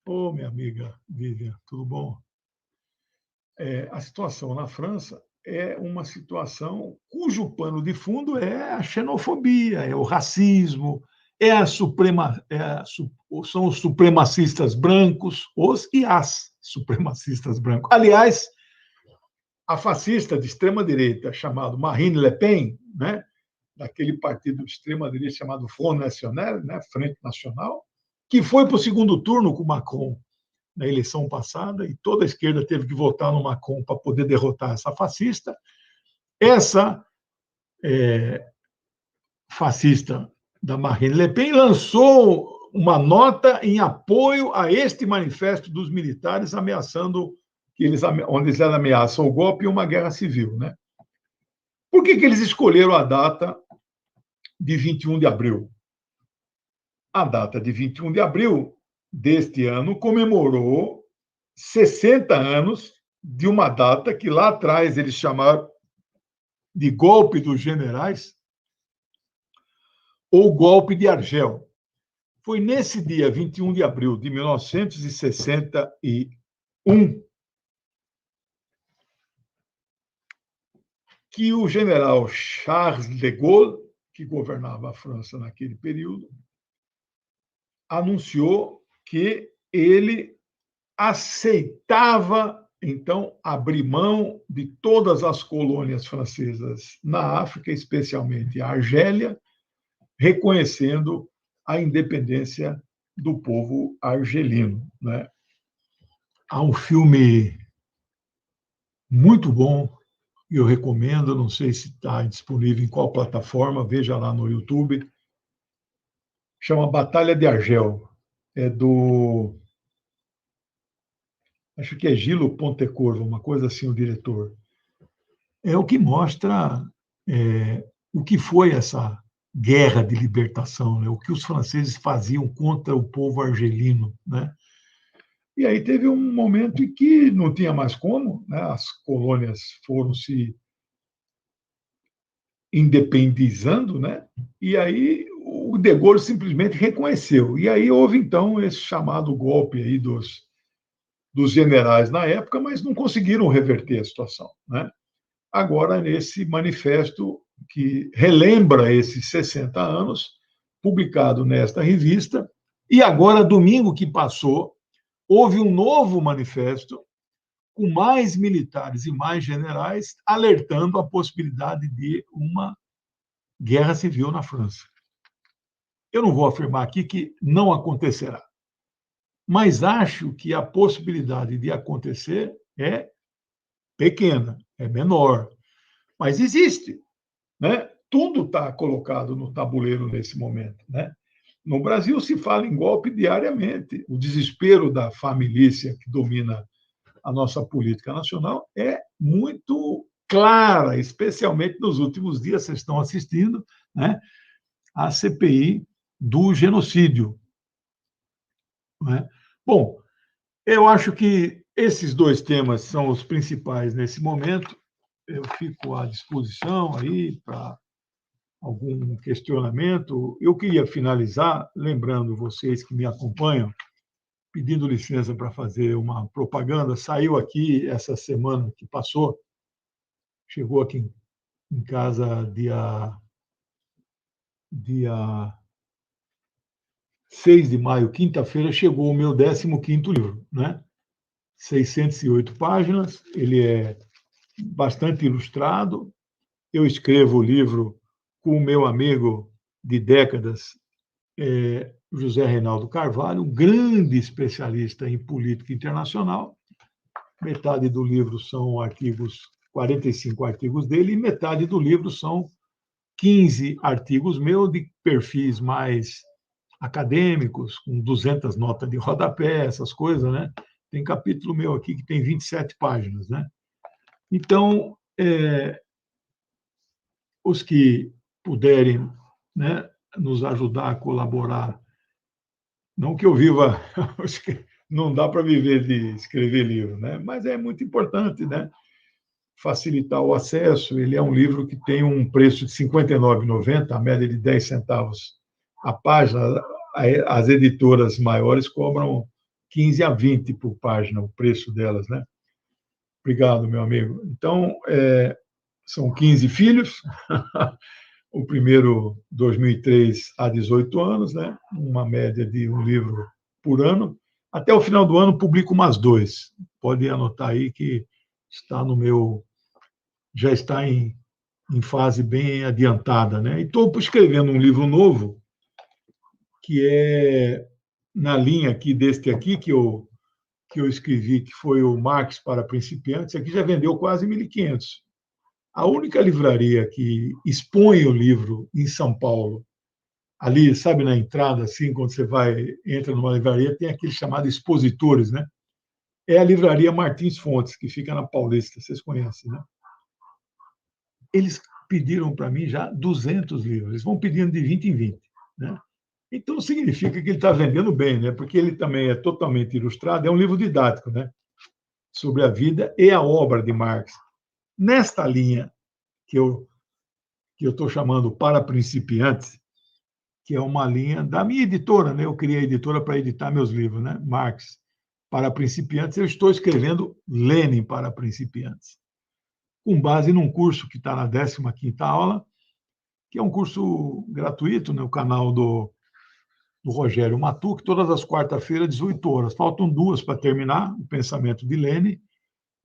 minha amiga Vivian, tudo bom? A situação na França é uma situação cujo pano de fundo é a xenofobia, é o racismo, são os supremacistas brancos, os e as supremacistas brancos. Aliás, a fascista de extrema-direita, chamado Marine Le Pen, né, daquele partido de extrema-direita chamado Front National, né, Frente Nacional, que foi para o segundo turno com Macron na eleição passada, e toda a esquerda teve que votar no Macron para poder derrotar essa fascista. Essa fascista da Marine Le Pen lançou uma nota em apoio a este manifesto dos militares, ameaçando onde eles ameaçam o golpe e uma guerra civil, né? Por que eles escolheram a data de 21 de abril? A data de 21 de abril deste ano comemorou 60 anos de uma data que lá atrás eles chamaram de golpe dos generais ou golpe de Argel. Foi nesse dia 21 de abril de 1961 que o general Charles de Gaulle, que governava a França naquele período, anunciou que ele aceitava então, abrir mão de todas as colônias francesas na África, especialmente a Argélia, reconhecendo a independência do povo argelino, né? Há um filme muito bom, eu recomendo, não sei se está disponível em qual plataforma, veja lá no YouTube, chama Batalha de Argel, é do, acho que é Gillo Pontecorvo, uma coisa assim, o diretor. É o que mostra o que foi essa guerra de libertação, né? O que os franceses faziam contra o povo argelino, né? E aí teve um momento em que não tinha mais como, né? As colônias foram se independizando, né? E aí o De Gaulle simplesmente reconheceu. E aí houve então esse chamado golpe aí dos generais na época, mas não conseguiram reverter a situação, né? Agora, nesse manifesto que relembra esses 60 anos, publicado nesta revista, e agora, domingo que passou, houve um novo manifesto com mais militares e mais generais alertando a possibilidade de uma guerra civil na França. Eu não vou afirmar aqui que não acontecerá, mas acho que a possibilidade de acontecer é pequena, é menor, mas existe, né? Tudo está colocado no tabuleiro nesse momento, né? No Brasil se fala em golpe diariamente. O desespero da família que domina a nossa política nacional é muito clara, especialmente nos últimos dias, vocês estão assistindo, né, a CPI do genocídio. Né? Bom, eu acho que esses dois temas são os principais nesse momento. Eu fico à disposição aí para algum questionamento. Eu queria finalizar lembrando vocês que me acompanham, pedindo licença para fazer uma propaganda. Saiu aqui essa semana que passou, chegou aqui em casa dia 6 de maio, quinta-feira, chegou o meu 15º livro, né? 608 páginas, ele é bastante ilustrado. Eu escrevo o livro com o meu amigo de décadas, José Reinaldo Carvalho, um grande especialista em política internacional. Metade do livro são 45 artigos dele, e metade do livro são 15 artigos meus de perfis mais acadêmicos, com 200 notas de rodapé, essas coisas, né? Tem capítulo meu aqui que tem 27 páginas, né? Então, os que puderem, né, nos ajudar a colaborar, não que eu viva, não dá para viver de escrever livro, né? Mas é muito importante, né? Facilitar o acesso. Ele é um livro que tem um preço de R$ 59,90, a média de 10 centavos a página. As editoras maiores cobram 15 a 20 por página, o preço delas, né? Obrigado, meu amigo. Então, são 15 filhos, o primeiro, 2003, há 18 anos, né? Uma média de um livro por ano. Até o final do ano, publico umas 2. Pode anotar aí que está no meu... já está em fase bem adiantada, né? E estou escrevendo um livro novo, que é na linha aqui deste aqui, que eu escrevi, que foi o Marx para Principiantes. Aqui já vendeu quase 1.500. A única livraria que expõe o livro em São Paulo, ali, sabe, na entrada, assim, quando você entra numa livraria, tem aquele chamado expositores, né? É a livraria Martins Fontes, que fica na Paulista, vocês conhecem, né? Eles pediram para mim já 200 livros, eles vão pedindo de 20 em 20, né? Então, significa que ele está vendendo bem, né? Porque ele também é totalmente ilustrado, é um livro didático, né? Sobre a vida e a obra de Marx. Nesta linha que eu estou chamando Para Principiantes, que é uma linha da minha editora, né? Eu criei a editora para editar meus livros, né? Marx para Principiantes, eu estou escrevendo Lenin para Principiantes, com base num curso que está na 15ª aula, que é um curso gratuito no canal do Rogério Matuc, todas as quarta-feiras, 18 horas. Faltam 2 para terminar o pensamento de Lenin,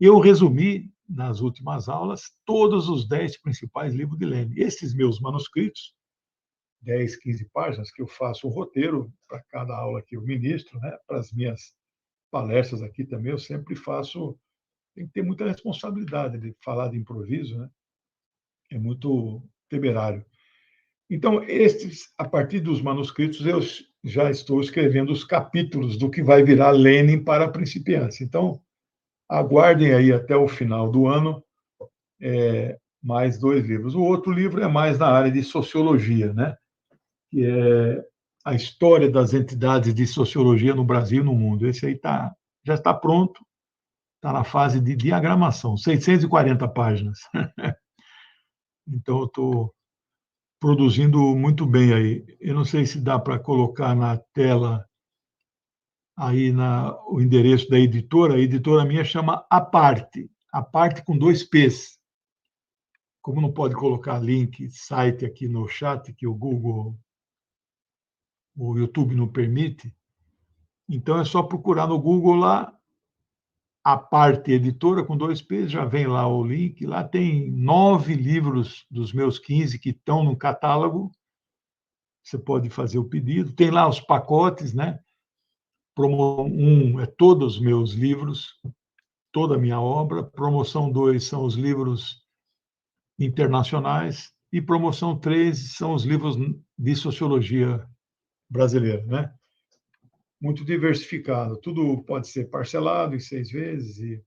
Eu resumi, nas últimas aulas, todos os 10 principais livros de Lenin. Esses meus manuscritos, 10, 15 páginas, que eu faço o roteiro para cada aula que eu ministro, né? Para as minhas palestras aqui também, eu sempre faço. Tem que ter muita responsabilidade de falar de improviso, né? É muito temerário. Então, estes, a partir dos manuscritos, eu já estou escrevendo os capítulos do que vai virar Lenin para principiantes. Então, aguardem aí até o final do ano mais 2 livros. O outro livro é mais na área de sociologia, né? Que é a história das entidades de sociologia no Brasil e no mundo. Esse aí já está pronto, está na fase de diagramação, 640 páginas. Então, eu estou produzindo muito bem aí. Eu não sei se dá para colocar na tela aí o endereço da editora. A editora minha chama A Parte com 2 P's. Como não pode colocar link, site aqui no chat, que o YouTube não permite, então é só procurar no Google lá, A Parte Editora com 2 P's, já vem lá o link. Lá tem 9 livros dos meus 15 que estão no catálogo. Você pode fazer o pedido. Tem lá os pacotes, né? Promoção 1 é todos os meus livros, toda a minha obra. Promoção 2 são os livros internacionais. E promoção 3 são os livros de sociologia brasileira, né? Muito diversificado. Tudo pode ser parcelado em 6 vezes.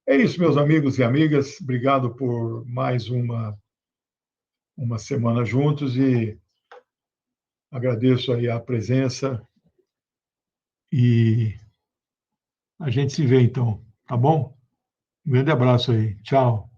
É isso, meus amigos e amigas. Obrigado por mais uma semana juntos e agradeço aí a presença e a gente se vê então, tá bom? Um grande abraço aí. Tchau.